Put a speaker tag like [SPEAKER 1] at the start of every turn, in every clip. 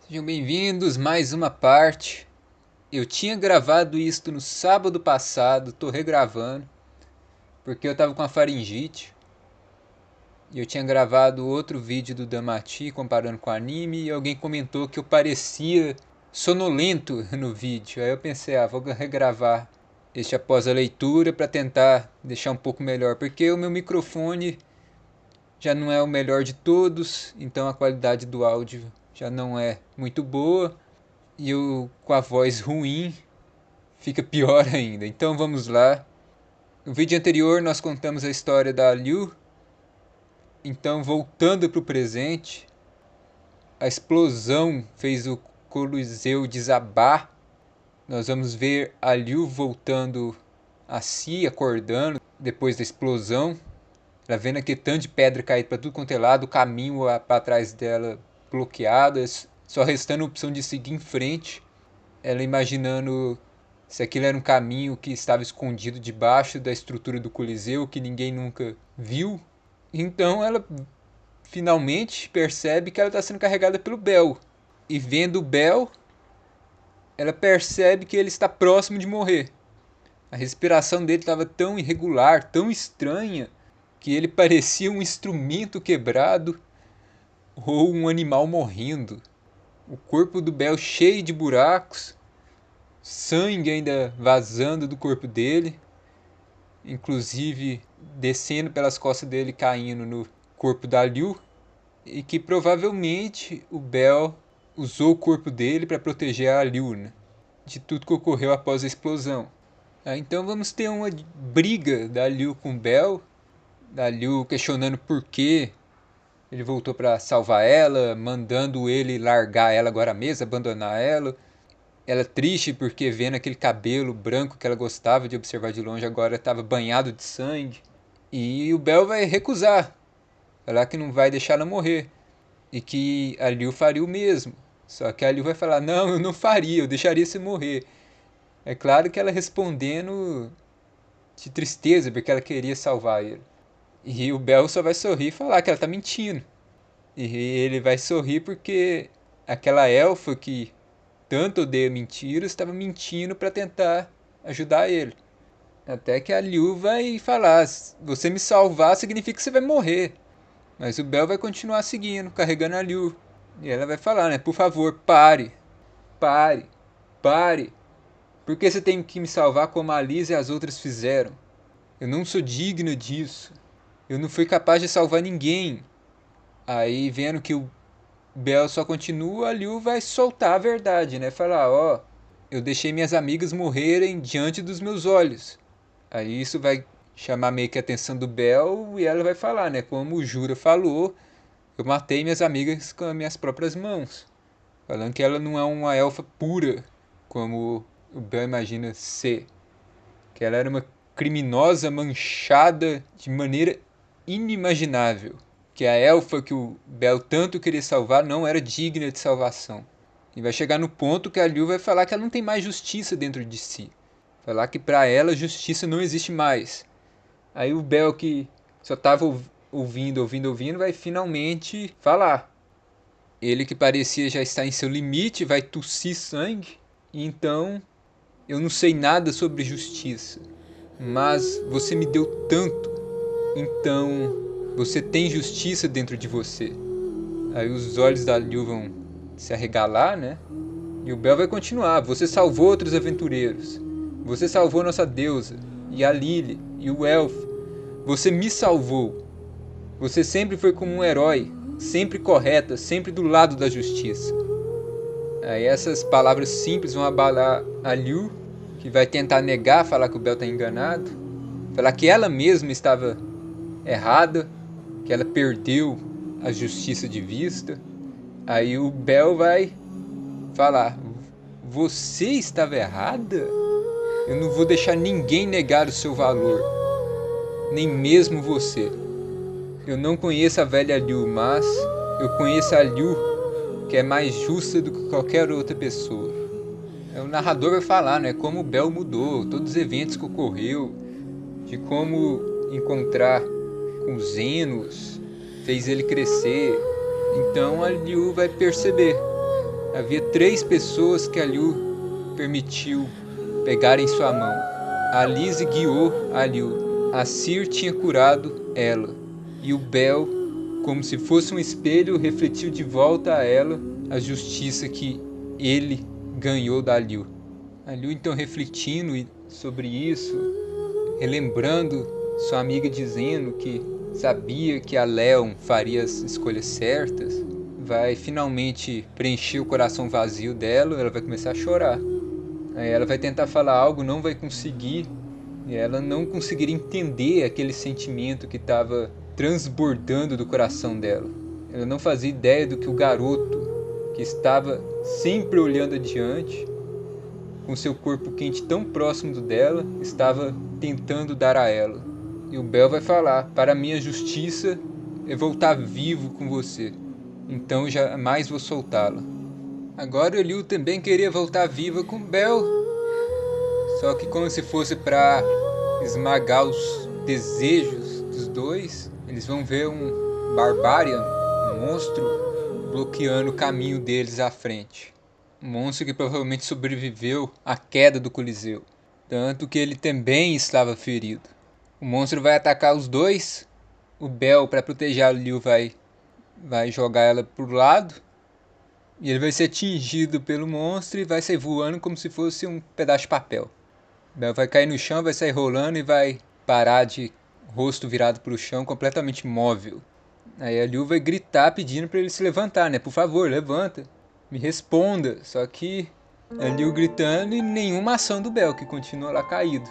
[SPEAKER 1] Sejam bem-vindos, mais uma parte. Eu tinha gravado isto no sábado passado, tô regravando, porque eu tava com a faringite. E eu tinha gravado outro vídeo do Damati comparando com o anime e alguém comentou que eu parecia sonolento no vídeo. Aí eu pensei, vou regravar este após a leitura para tentar deixar um pouco melhor, porque o meu microfone já não é o melhor de todos, então a qualidade do áudio já não é muito boa. E eu com a voz ruim fica pior ainda. Então vamos lá. No vídeo anterior nós contamos a história da Liu. Então voltando para o presente, a explosão fez o Coliseu desabar. Nós vamos ver a Liu voltando a si, acordando depois da explosão. Ela vendo aquele tanto de pedra cair para tudo quanto é lado, o caminho para trás dela bloqueado, só restando a opção de seguir em frente. Ela imaginando se aquilo era um caminho que estava escondido debaixo da estrutura do Coliseu, que ninguém nunca viu. Então ela finalmente percebe que ela está sendo carregada pelo Bel. E vendo o Bel, ela percebe que ele está próximo de morrer. A respiração dele estava tão irregular, tão estranha, que ele parecia um instrumento quebrado ou um animal morrendo. O corpo do Bel cheio de buracos, sangue ainda vazando do corpo dele, inclusive descendo pelas costas dele, caindo no corpo da Liu, e que provavelmente o Bel usou o corpo dele para proteger a Liu, né, de tudo que ocorreu após a explosão. Então vamos ter uma briga da Liu com o Bel, da Liu questionando por que ele voltou para salvar ela, mandando ele largar ela agora mesmo, abandonar ela. Ela triste porque vendo aquele cabelo branco que ela gostava de observar de longe agora estava banhado de sangue. E o Bel vai recusar, falar que não vai deixar ela morrer. E que a Liu faria o mesmo. Só que a Liu vai falar, não, eu não faria, eu deixaria você morrer. É claro que ela respondendo de tristeza, porque ela queria salvar ele. E o Bel só vai sorrir e falar que ela tá mentindo. E ele vai sorrir porque aquela elfa que tanto odeia mentiras estava mentindo para tentar ajudar ele. Até que a Liu vai falar: você me salvar significa que você vai morrer. Mas o Bel vai continuar seguindo, carregando a Liu. E ela vai falar, né? Por favor, pare, pare, pare. Por que você tem que me salvar como a Liz e as outras fizeram? Eu não sou digna disso. Eu não fui capaz de salvar ninguém. Aí, vendo que o Bel só continua, a Liu vai soltar a verdade, né? Falar, eu deixei minhas amigas morrerem diante dos meus olhos. Aí isso vai chamar meio que a atenção do Bel e ela vai falar, né? Como o Jura falou, eu matei minhas amigas com as minhas próprias mãos. Falando que ela não é uma elfa pura, como o Bel imagina ser. Que ela era uma criminosa manchada de maneira inimaginável. Que a elfa que o Bel tanto queria salvar não era digna de salvação. E vai chegar no ponto que a Liu vai falar que ela não tem mais justiça dentro de si. Falar que para ela justiça não existe mais. Aí o Bel que só estava ouvindo, vai finalmente falar. Ele que parecia já estar em seu limite vai tossir sangue. E então eu não sei nada sobre justiça. Mas você me deu tanto. Então você tem justiça dentro de você. Aí os olhos da Liu vão se arregalar, né? E o Bel vai continuar. Você salvou outros aventureiros. Você salvou nossa deusa. E a Lily. E o elfo. Você me salvou. Você sempre foi como um herói. Sempre correta. Sempre do lado da justiça. Aí essas palavras simples vão abalar a Liu. Que vai tentar negar, falar que o Bel está enganado. Falar que ela mesma estava errada. Que ela perdeu a justiça de vista. Aí o Bel vai falar: você estava errada? Eu não vou deixar ninguém negar o seu valor, nem mesmo você. Eu não conheço a velha Liu, mas eu conheço a Liu que é mais justa do que qualquer outra pessoa. O narrador vai falar, né, como o Bel mudou, todos os eventos que ocorreu, de como encontrar com Zenos fez ele crescer. Então a Liu vai perceber. Havia 3 pessoas que a Liu permitiu pegarem sua mão. A Lise guiou a Liu. A Cir tinha curado ela. E o Bel, como se fosse um espelho, refletiu de volta a ela a justiça que ele ganhou da Liu. A Liu, então, refletindo sobre isso, relembrando sua amiga dizendo que sabia que a Leon faria as escolhas certas, vai finalmente preencher o coração vazio dela, ela vai começar a chorar. Aí ela vai tentar falar algo, não vai conseguir, e ela não conseguiria entender aquele sentimento que estava transbordando do coração dela. Ela não fazia ideia do que o garoto, que estava sempre olhando adiante, com seu corpo quente tão próximo do dela, estava tentando dar a ela. E o Bel vai falar: para mim a justiça é voltar vivo com você, então jamais vou soltá-la. Agora a Liu também queria voltar viva com o Bel, só que como se fosse para esmagar os desejos dos dois, eles vão ver um Barbarian, um monstro, bloqueando o caminho deles à frente. Um monstro que provavelmente sobreviveu à queda do Coliseu, tanto que ele também estava ferido. O monstro vai atacar os dois. O Bel, para proteger a Liu, vai jogar ela pro lado. E ele vai ser atingido pelo monstro e vai sair voando como se fosse um pedaço de papel. O Bel vai cair no chão, vai sair rolando e vai parar de rosto virado para o chão, completamente imóvel. Aí a Liu vai gritar pedindo para ele se levantar, né? Por favor, levanta, me responda. Só que a Liu gritando e nenhuma ação do Bel, que continua lá caído.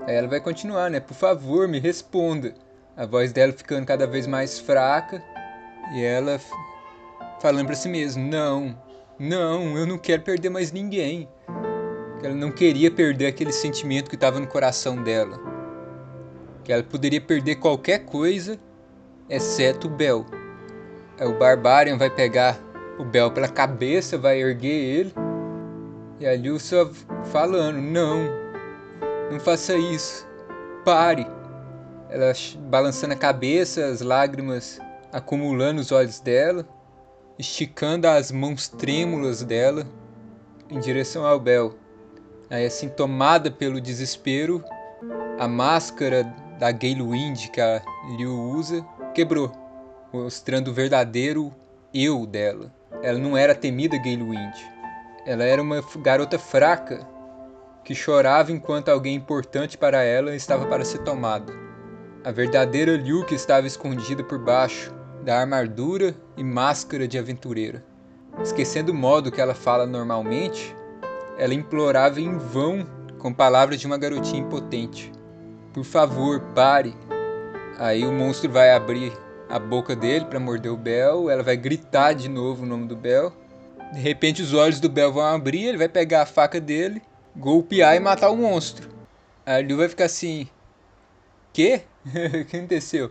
[SPEAKER 1] Aí ela vai continuar, né? Por favor, me responda. A voz dela ficando cada vez mais fraca e ela falando para si mesma: não, não, eu não quero perder mais ninguém. Que ela não queria perder aquele sentimento que estava no coração dela. Que ela poderia perder qualquer coisa, exceto o Bel. Aí o Barbarian vai pegar o Bel pela cabeça, vai erguer ele. E a Liu só falando: não, não faça isso, pare. Ela balançando a cabeça, as lágrimas acumulando os olhos dela, esticando as mãos trêmulas dela em direção ao Bel. Aí, assim, tomada pelo desespero, a máscara da Galewind que a Liu usa quebrou, mostrando o verdadeiro eu dela. Ela não era a temida Galewind. Ela era uma garota fraca que chorava enquanto alguém importante para ela estava para ser tomado. A verdadeira Liu que estava escondida por baixo da armadura e máscara de aventureira. Esquecendo o modo que ela fala normalmente, ela implorava em vão com palavras de uma garotinha impotente: por favor, pare. Aí o monstro vai abrir a boca dele para morder o Bel, ela vai gritar de novo o nome do Bel. De repente os olhos do Bel vão abrir, ele vai pegar a faca dele, golpear e matar o monstro. Aí a Liu vai ficar assim: quê? O que aconteceu?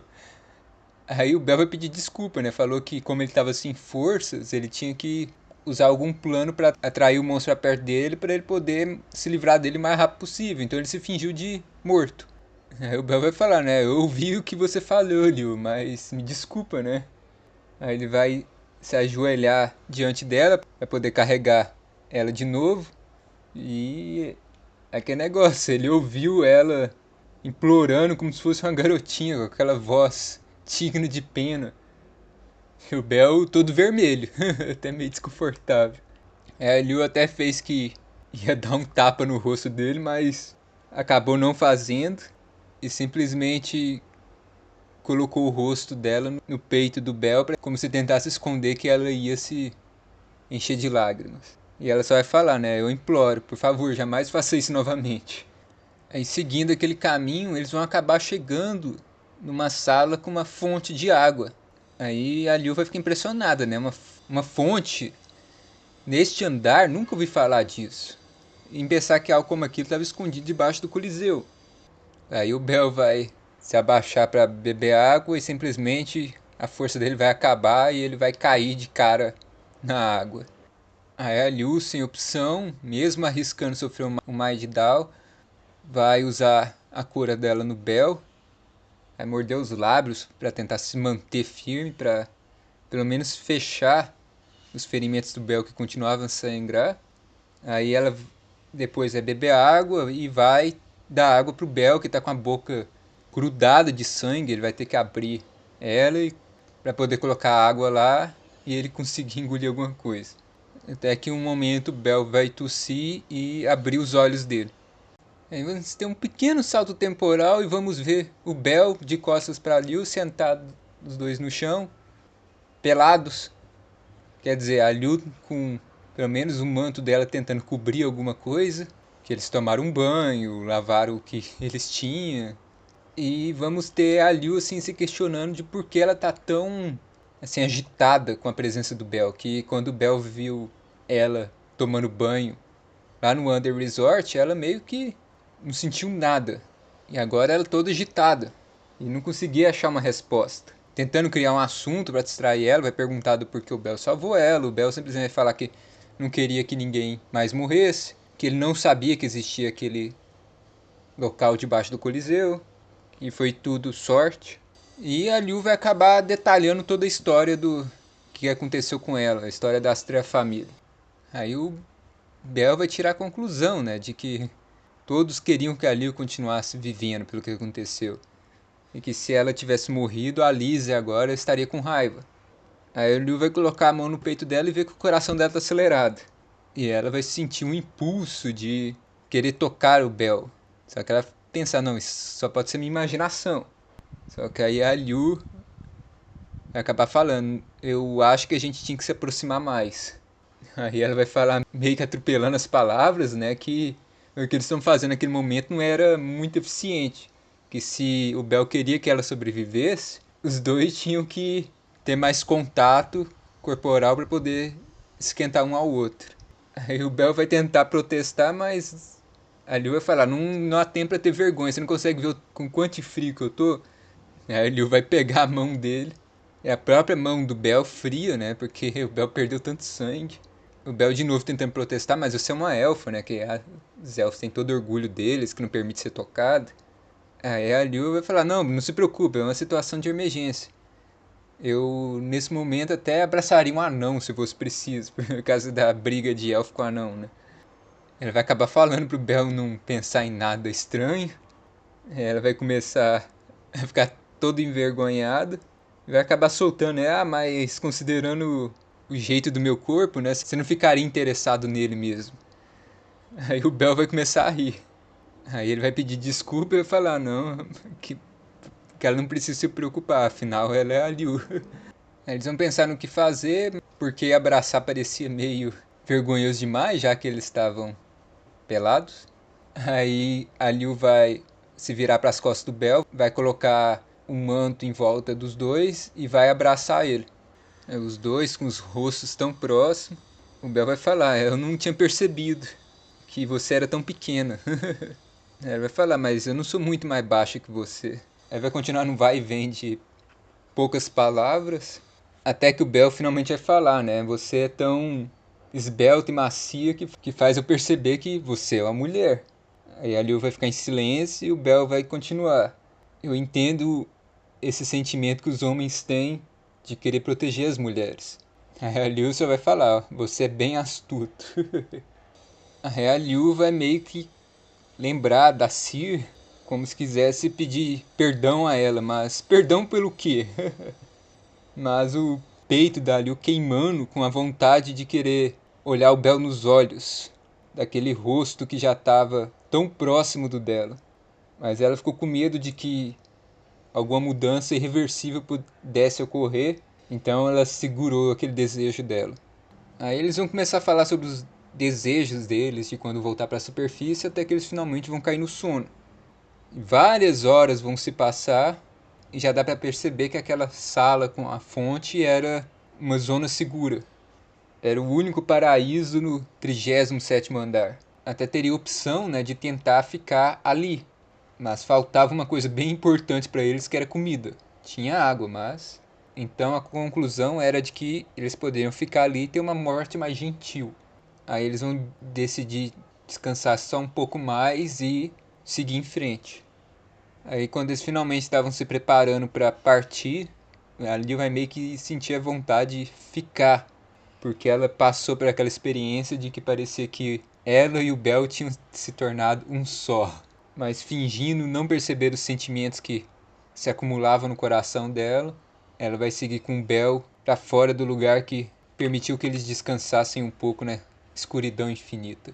[SPEAKER 1] Aí o Bel vai pedir desculpa, né? Falou que como ele estava sem forças, ele tinha que usar algum plano para atrair o monstro pra perto dele, para ele poder se livrar dele o mais rápido possível. Então ele se fingiu de morto. Aí o Bel vai falar, né? Eu ouvi o que você falou, Liu, mas me desculpa, né? Aí ele vai se ajoelhar diante dela para poder carregar ela de novo. E aquele negócio, ele ouviu ela implorando como se fosse uma garotinha, com aquela voz digna de pena. E o Bel todo vermelho, até meio desconfortável. A Liu até fez que ia dar um tapa no rosto dele, mas acabou não fazendo e simplesmente colocou o rosto dela no peito do Bel, como se tentasse esconder que ela ia se encher de lágrimas. E ela só vai falar, né? Eu imploro, por favor, jamais faça isso novamente. Aí, seguindo aquele caminho, eles vão acabar chegando numa sala com uma fonte de água. Aí a Liu vai ficar impressionada, né? Uma fonte neste andar, nunca ouvi falar disso. Em pensar que algo como aquilo estava escondido debaixo do Coliseu. Aí o Bel vai se abaixar para beber água e simplesmente a força dele vai acabar e ele vai cair de cara na água. Aí a Liu, sem opção, mesmo arriscando sofrer um Mind Down, vai usar a cura dela no Bel, vai morder os lábios para tentar se manter firme, para pelo menos fechar os ferimentos do Bel que continuavam a sangrar. Aí ela depois vai beber água e vai dar água pro Bel, que tá com a boca grudada de sangue. Ele vai ter que abrir ela para poder colocar água lá e ele conseguir engolir alguma coisa. Até que um momento o Bel vai tossir e abrir os olhos dele. Aí vamos ter um pequeno salto temporal e vamos ver o Bel de costas para Liu, sentado os dois no chão, pelados. Quer dizer, a Liu com pelo menos o manto dela tentando cobrir alguma coisa. Que eles tomaram um banho, lavaram o que eles tinham. E vamos ter a Liu assim, se questionando de por que ela tá tão assim, agitada com a presença do Bel. Que quando o Bel viu ela tomando banho lá no Under Resort, ela meio que não sentiu nada. E agora ela toda agitada. E não conseguia achar uma resposta. Tentando criar um assunto para distrair ela, vai perguntar do porquê o Bel salvou ela. O Bel simplesmente vai falar que não queria que ninguém mais morresse. Que ele não sabia que existia aquele local debaixo do Coliseu. E foi tudo sorte. E a Liu vai acabar detalhando toda a história do que aconteceu com ela. A história da Astrea Família. Aí o Bel vai tirar a conclusão, né, de que todos queriam que a Liu continuasse vivendo pelo que aconteceu. E que se ela tivesse morrido, a Lizzie agora estaria com raiva. Aí a Liu vai colocar a mão no peito dela e ver que o coração dela está acelerado. E ela vai sentir um impulso de querer tocar o Bel. Só que ela pensa, não, isso só pode ser minha imaginação. Só que aí a Liu vai acabar falando, eu acho que a gente tinha que se aproximar mais. Aí ela vai falar, meio que atropelando as palavras, né, que o que eles estão fazendo naquele momento não era muito eficiente. Que se o Bel queria que ela sobrevivesse, os dois tinham que ter mais contato corporal para poder esquentar um ao outro. Aí o Bel vai tentar protestar, mas a Liu vai falar, não há tempo para ter vergonha, você não consegue ver com quanto frio que eu tô? Aí a Liu vai pegar a mão dele, é a própria mão do Bel fria, né, porque o Bel perdeu tanto sangue. O Bel de novo tentando protestar, mas você é uma elfa, né? Que os elfos têm todo orgulho deles, que não permite ser tocado. Aí a Liu vai falar, não se preocupe, é uma situação de emergência. Eu, nesse momento, até abraçaria um anão, se fosse preciso, por causa da briga de elfo com anão, né? Ela vai acabar falando pro Bel não pensar em nada estranho. Ela vai começar a ficar todo envergonhada. E vai acabar soltando, né? Ah, mas considerando o jeito do meu corpo, né? Você não ficaria interessado nele mesmo. Aí o Bel vai começar a rir. Aí ele vai pedir desculpa e vai falar, não, que ela não precisa se preocupar, afinal ela é a Liu. Aí eles vão pensar no que fazer, porque abraçar parecia meio vergonhoso demais, já que eles estavam pelados. Aí a Liu vai se virar para as costas do Bel, vai colocar um manto em volta dos dois e vai abraçar ele. Aí os dois com os rostos tão próximos. O Bel vai falar, eu não tinha percebido que você era tão pequena. Ela vai falar, mas eu não sou muito mais baixa que você. Aí vai continuar no vai e vem de poucas palavras. Até que o Bel finalmente vai falar, né? Você é tão esbelta e macia que faz eu perceber que você é uma mulher. Aí a Liu vai ficar em silêncio e o Bel vai continuar. Eu entendo esse sentimento que os homens têm de querer proteger as mulheres. Aí a Liu só vai falar, você é bem astuto. Aí a Liu vai meio que lembrar da Cir como se quisesse pedir perdão a ela, mas perdão pelo quê? Mas o peito da Liu queimando com a vontade de querer olhar o Bel nos olhos, daquele rosto que já estava tão próximo do dela. Mas ela ficou com medo de que alguma mudança irreversível pudesse ocorrer, então ela segurou aquele desejo dela. Aí eles vão começar a falar sobre os desejos deles de quando voltar para a superfície, até que eles finalmente vão cair no sono. Várias horas vão se passar e já dá para perceber que aquela sala com a fonte era uma zona segura. Era o único paraíso no 37º andar. Até teria opção, né, de tentar ficar ali, mas faltava uma coisa bem importante para eles, que era comida. Tinha água, mas então a conclusão era de que eles poderiam ficar ali e ter uma morte mais gentil. Aí eles vão decidir descansar só um pouco mais e seguir em frente. Aí quando eles finalmente estavam se preparando para partir, ali vai meio que sentir a vontade de ficar porque ela passou por aquela experiência de que parecia que ela e o Bel tinham se tornado um só, mas fingindo não perceber os sentimentos que se acumulavam no coração dela, ela vai seguir com o Bel para fora do lugar que permitiu que eles descansassem um pouco na escuridão infinita.